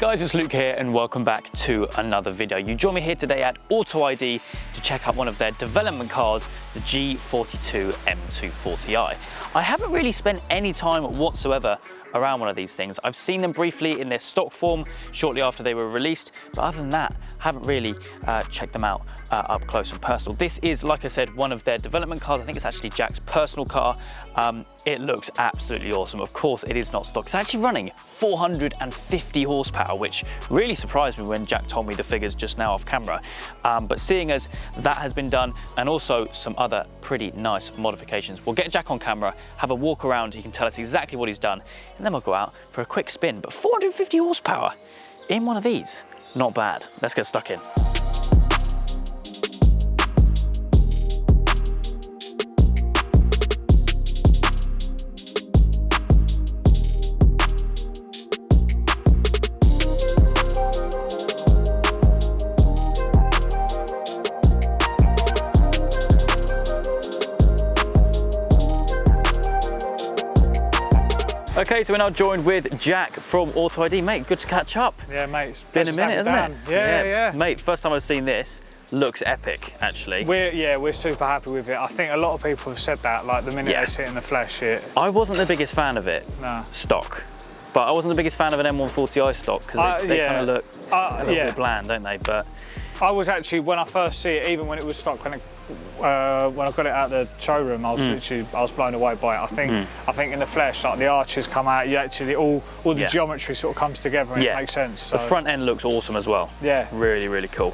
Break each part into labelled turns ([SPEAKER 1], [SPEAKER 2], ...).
[SPEAKER 1] guys, it's Luke here and welcome back to another video. You join me here today at Auto ID to check out one of their development cars, the G42 M240i. I haven't really spent any time whatsoever around one of these things. I've seen them briefly in their stock form shortly after they were released, but other than that, haven't really checked them out up close and personal. This is, like I said, one of their development cars. I think it's actually Jack's personal car. It looks absolutely awesome. Of course, it is not stock. It's actually running 450 horsepower, which really surprised me when Jack told me the figures just now off camera. But seeing as that has been done, and also some other pretty nice modifications, we'll get Jack on camera, have a walk around. He can tell us exactly what he's done, and then we'll go out for a quick spin. But 450 horsepower in one of these, not bad. Let's get stuck in. Okay, so we're now joined with Jack from Auto ID. Mate, good to catch up.
[SPEAKER 2] Yeah, mate, it's
[SPEAKER 1] been a minute, hasn't it?
[SPEAKER 2] Yeah.
[SPEAKER 1] Mate, first time I've seen this, looks epic, actually.
[SPEAKER 2] We're super happy with it. I think a lot of people have said that, like the minute they see it in the flesh.
[SPEAKER 1] I wasn't the biggest fan of it, stock. But I wasn't the biggest fan of an M140i stock, because they kind of look a little bit bland, don't they? But
[SPEAKER 2] I was actually, when I first see it, even when it was stock, when I got it out of the showroom, I was blown away by it. I think in the flesh, like the arches come out, you actually all the geometry sort of comes together and it makes sense. So.
[SPEAKER 1] The front end looks awesome as well.
[SPEAKER 2] Yeah,
[SPEAKER 1] really, really cool.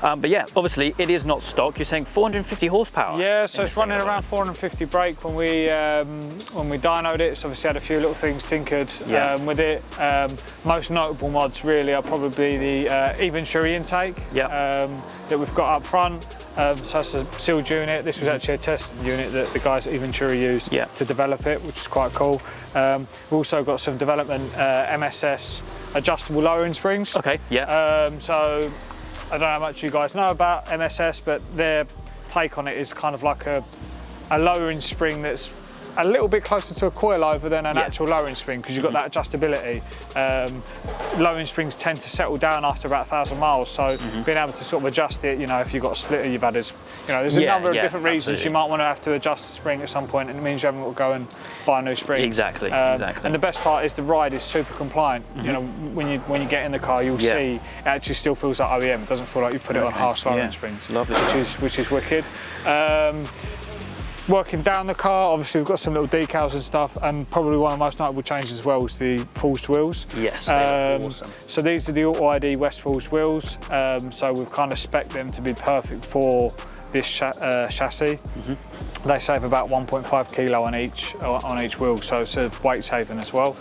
[SPEAKER 1] But yeah, obviously it is not stock. You're saying 450 horsepower.
[SPEAKER 2] Yeah, so it's running around 450 brake when we dynoed it. So obviously had a few little things tinkered with it. Most notable mods really are probably the Venturi intake that we've got up front. So that's a sealed unit. This was actually a test unit that the guys at Venturi used to develop it, which is quite cool. We've also got some development MSS adjustable lowering springs.
[SPEAKER 1] Okay,
[SPEAKER 2] so I don't know how much you guys know about MSS, but their take on it is kind of like a lowering spring that's a little bit closer to a coilover than an actual lowering spring, because you've got that adjustability. Lowering springs tend to settle down after about 1,000 miles, so being able to sort of adjust it, you know, if you've got a splitter you've added, you know, there's a number of different reasons you might want to have to adjust the spring at some point, and it means you haven't got to go and buy a new spring.
[SPEAKER 1] Exactly.
[SPEAKER 2] And the best part is the ride is super compliant. You know, when you get in the car, you'll see it actually still feels like OEM. It doesn't feel like you put it on harsh lowering springs.
[SPEAKER 1] Lovely.
[SPEAKER 2] Which is wicked. Working down the car, obviously we've got some little decals and stuff, and probably one of the most notable changes as well is the forged wheels.
[SPEAKER 1] Yes, they're awesome.
[SPEAKER 2] So these are the Auto ID West forged wheels, so we've kind of spec'd them to be perfect for this chassis. They save about 1.5 kilo on each wheel, so it's a weight saving as well.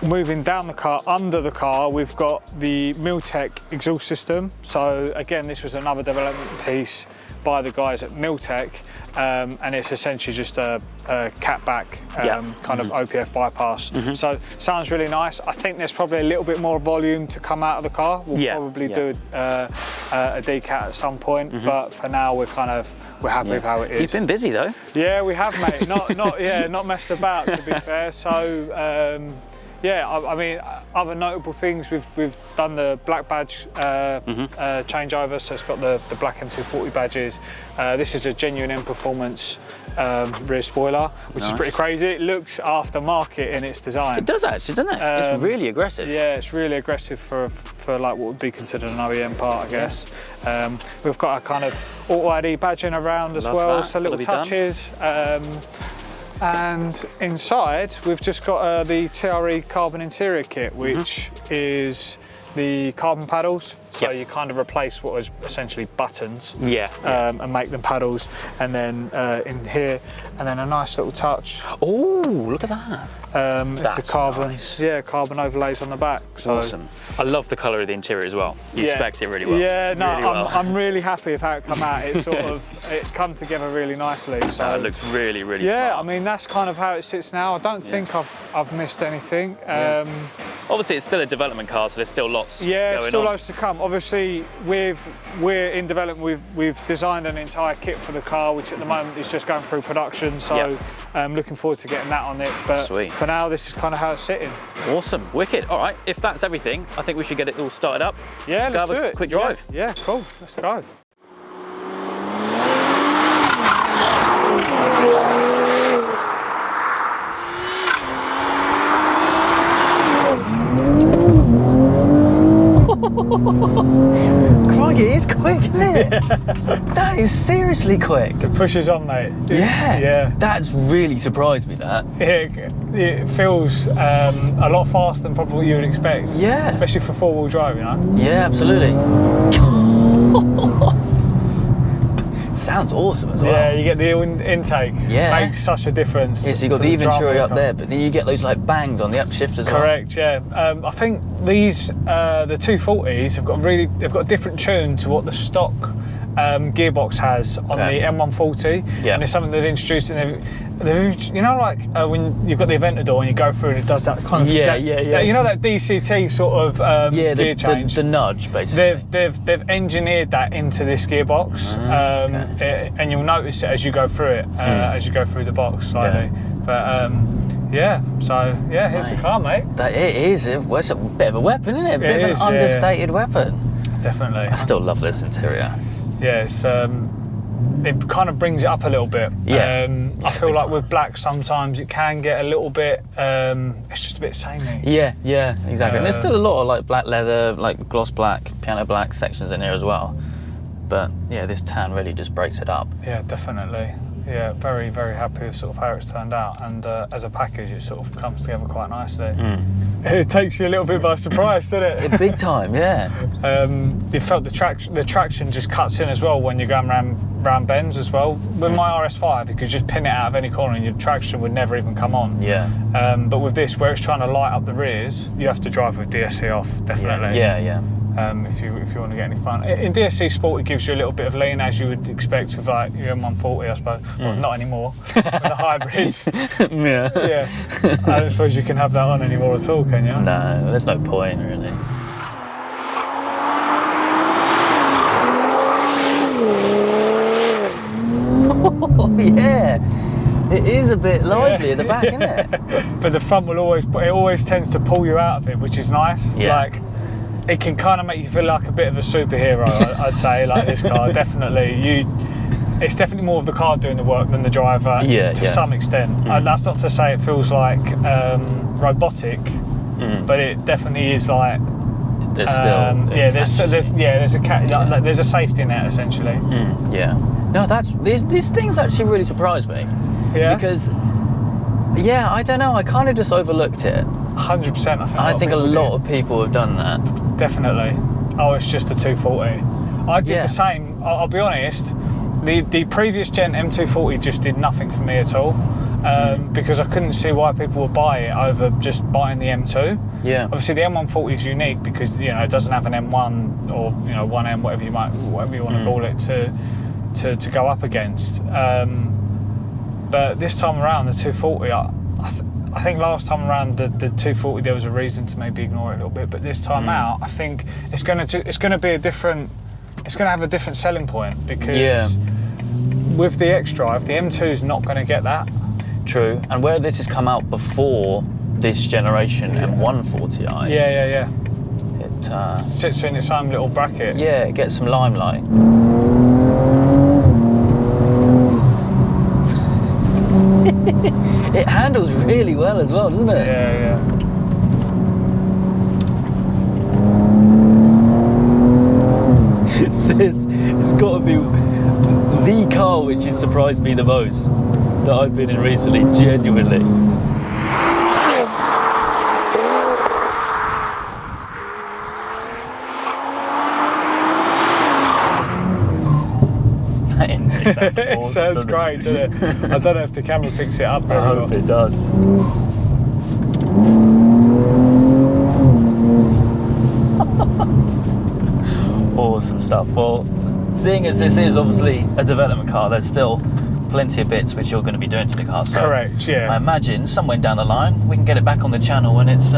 [SPEAKER 2] Moving down the car, under the car, we've got the Miltek exhaust system. So again, this was another development piece by the guys at Miltek, and it's essentially just a catback kind of OPF bypass. So sounds really nice. I think there's probably a little bit more volume to come out of the car. We'll probably do a decat at some point, but for now we're happy with how it is.
[SPEAKER 1] You've been busy though.
[SPEAKER 2] Yeah, we have, mate. Not messed about, to be fair. So. I mean, other notable things, we've done the black badge changeover, so it's got the black M240 badges. This is a genuine M Performance rear spoiler, which is pretty crazy. It looks aftermarket in its design.
[SPEAKER 1] It does actually, doesn't it? It's really aggressive.
[SPEAKER 2] Yeah, it's really aggressive for like what would be considered an OEM part, I guess. We've got a kind of Auto ID badging around as well, so little touches. And inside, we've just got the TRE carbon interior kit, which is the carbon paddles. So you kind of replace what was essentially buttons and make them paddles. And then in here, and then a nice little touch.
[SPEAKER 1] Oh, look at that.
[SPEAKER 2] It's the carbon, carbon overlays on the back. So.
[SPEAKER 1] Awesome. I love the colour of the interior as well. You spec'd it really well.
[SPEAKER 2] Yeah, no, I'm really happy with how it come out. It it come together really nicely. So
[SPEAKER 1] it looks really, really
[SPEAKER 2] smart.
[SPEAKER 1] smart.
[SPEAKER 2] I mean, that's kind of how it sits now. I don't think I've missed anything.
[SPEAKER 1] Obviously, it's still a development car, so there's still lots going
[SPEAKER 2] still
[SPEAKER 1] on.
[SPEAKER 2] loads to come. obviously we're in development. We've designed an entire kit for the car, which at the moment is just going through production. So looking forward to getting that on it. But
[SPEAKER 1] Sweet.
[SPEAKER 2] For now, this is kind of how it's sitting.
[SPEAKER 1] Awesome, wicked. All right, if that's everything, I think we should get it all started up.
[SPEAKER 2] Yeah, let's do it.
[SPEAKER 1] Quick drive.
[SPEAKER 2] Yeah, cool. Let's go.
[SPEAKER 1] Crikey, it's quick, isn't it? That is seriously quick.
[SPEAKER 2] The push is on, mate.
[SPEAKER 1] Yeah. That's really surprised me, that.
[SPEAKER 2] It feels a lot faster than probably what you would expect.
[SPEAKER 1] Yeah.
[SPEAKER 2] Especially for four-wheel drive, you know?
[SPEAKER 1] Yeah, absolutely. Sounds awesome as well.
[SPEAKER 2] Yeah, you get the intake.
[SPEAKER 1] Yeah.
[SPEAKER 2] Makes such a difference.
[SPEAKER 1] Yeah, so you've got the Venturi up there, but then you get those like bangs on the upshift as well.
[SPEAKER 2] Correct, yeah. I think these, the 240s have got they've got a different tune to what the stock gearbox has on the M140.
[SPEAKER 1] Yeah.
[SPEAKER 2] And it's something they've introduced, and they've you know, like when you've got the Aventador and you go through and it does that kind of
[SPEAKER 1] yeah.
[SPEAKER 2] You know, that DCT sort of gear change.
[SPEAKER 1] The nudge, basically.
[SPEAKER 2] They've engineered that into this gearbox, and you'll notice it as you go through it, as you go through the box slightly. But here's the car, mate.
[SPEAKER 1] It is. It's a bit of a weapon, isn't it? A bit of an understated weapon.
[SPEAKER 2] Definitely.
[SPEAKER 1] I still love this interior.
[SPEAKER 2] Yeah, it kind of brings it up a little bit. I feel like with black sometimes it can get a little bit, it's just a bit samey. Yeah,
[SPEAKER 1] exactly. And there's still a lot of like black leather, like gloss black, piano black sections in here as well. But yeah, this tan really just breaks it up.
[SPEAKER 2] Yeah, definitely. Yeah, very, very happy with sort of how it's turned out, and as a package it sort of comes together quite nicely. It takes you a little bit by surprise, doesn't it?
[SPEAKER 1] Big time, yeah.
[SPEAKER 2] You felt the traction just cuts in as well when you're going round bends as well. With my RS5, you could just pin it out of any corner and your traction would never even come on.
[SPEAKER 1] Yeah.
[SPEAKER 2] But with this, where it's trying to light up the rears, you have to drive with DSC off, definitely.
[SPEAKER 1] Yeah.
[SPEAKER 2] If you want to get any fun. In DSC Sport, it gives you a little bit of lean, as you would expect with like your M140, I suppose. Well, not anymore, with the hybrids. Yeah. I don't suppose you can have that on anymore at all, can you?
[SPEAKER 1] No, there's no point, really. Oh, yeah. It is a bit lively at the back, isn't it?
[SPEAKER 2] But the front will always tends to pull you out of it, which is nice.
[SPEAKER 1] Yeah.
[SPEAKER 2] Like, it can kind of make you feel like a bit of a superhero, I'd say, like this car, definitely. It's definitely more of the car doing the work than the driver, to some extent. That's not to say it feels like robotic, but it definitely is like,
[SPEAKER 1] there's still
[SPEAKER 2] there's a safety net, essentially.
[SPEAKER 1] No, these things actually really surprised me.
[SPEAKER 2] Yeah.
[SPEAKER 1] Because, I don't know, I kind of just overlooked it.
[SPEAKER 2] 100%,
[SPEAKER 1] I think a lot of people have done that.
[SPEAKER 2] Definitely. Oh, it's just a 240. I did the same. I'll be honest. The previous gen M240 just did nothing for me at all, because I couldn't see why people would buy it over just buying the M2. Yeah. Obviously, the M140 is unique because it doesn't have an M1 or 1M, whatever you want to call it, to go up against. But this time around, the 240, I think last time around the 240 there was a reason to maybe ignore it a little bit, but this time out I think it's going to be a different. It's going to have a different selling point because with the X-Drive, the M2 is not going to get that.
[SPEAKER 1] True, and where this has come out before this generation M140i.
[SPEAKER 2] Yeah.
[SPEAKER 1] It
[SPEAKER 2] sits in its own little bracket.
[SPEAKER 1] Yeah, it gets some limelight. It handles really well as well, doesn't it?
[SPEAKER 2] Yeah.
[SPEAKER 1] This has got to be the car which has surprised me the most that I've been in recently, genuinely. That intake sounds awesome,
[SPEAKER 2] it sounds great, doesn't it? I don't know if the camera picks it up very well.
[SPEAKER 1] I hope it does. Awesome stuff. Well, seeing as this is obviously a development car, there's still plenty of bits which you're going to be doing to the car. So
[SPEAKER 2] correct, yeah.
[SPEAKER 1] I imagine somewhere down the line we can get it back on the channel when it's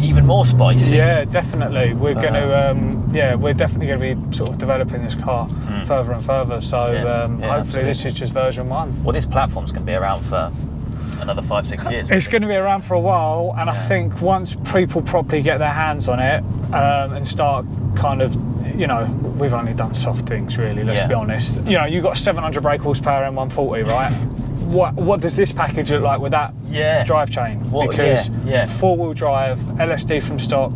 [SPEAKER 1] even more spicy.
[SPEAKER 2] Yeah, definitely. We're going to yeah, we're definitely going to be sort of developing this car further and further. So hopefully
[SPEAKER 1] absolutely.
[SPEAKER 2] this is just version 1.
[SPEAKER 1] Well, this platform's going to be around for another 5-6 years.
[SPEAKER 2] It's going to be around for a while, and I think once people properly get their hands on it and start kind of, you know, we've only done soft things really, let's be honest. You know, you've got 700 brake horsepower M140, right? What does this package look like with that drive chain? Because 4-wheel drive, LSD from stock,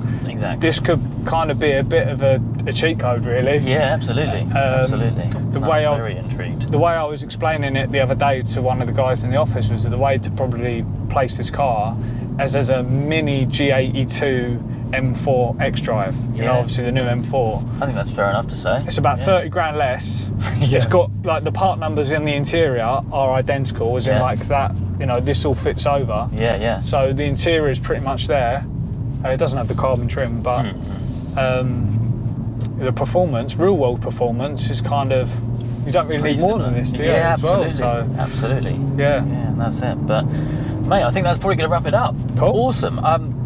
[SPEAKER 2] this could kind of be a bit of a cheat code, really.
[SPEAKER 1] Yeah, absolutely. Absolutely.
[SPEAKER 2] I'm
[SPEAKER 1] very intrigued.
[SPEAKER 2] The way I was explaining it the other day to one of the guys in the office was that the way to probably place this car as a mini G42 M4 X-Drive. You know, obviously the new M4.
[SPEAKER 1] I think that's fair enough to say.
[SPEAKER 2] It's about 30 grand less. It's got, like, the part numbers in the interior are identical, as in like that, you know, this all fits over. So the interior is pretty much there. It doesn't have the carbon trim, but the performance, real world performance, is kind of, you don't really need more than this, do you?
[SPEAKER 1] Absolutely.
[SPEAKER 2] As well, so,
[SPEAKER 1] absolutely.
[SPEAKER 2] Yeah,
[SPEAKER 1] that's it. But mate, I think that's probably going to wrap it up.
[SPEAKER 2] Cool.
[SPEAKER 1] Awesome.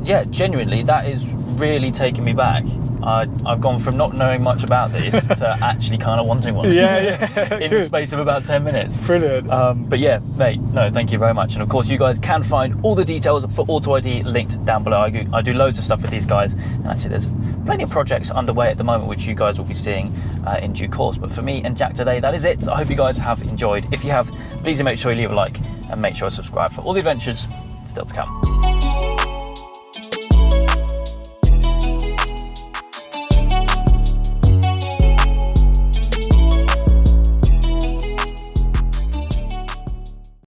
[SPEAKER 1] Yeah, genuinely, that is really taking me back. I've gone from not knowing much about this to actually kind of wanting one. In the space of about 10 minutes.
[SPEAKER 2] Brilliant.
[SPEAKER 1] But yeah, mate, no, thank you very much. And of course, you guys can find all the details for Auto ID linked down below. I do loads of stuff with these guys, and actually there's plenty of projects underway at the moment which you guys will be seeing in due course. But for me and Jack today, that is it. I hope you guys have enjoyed. If you have, please do make sure you leave a like and make sure to subscribe for all the adventures still to come.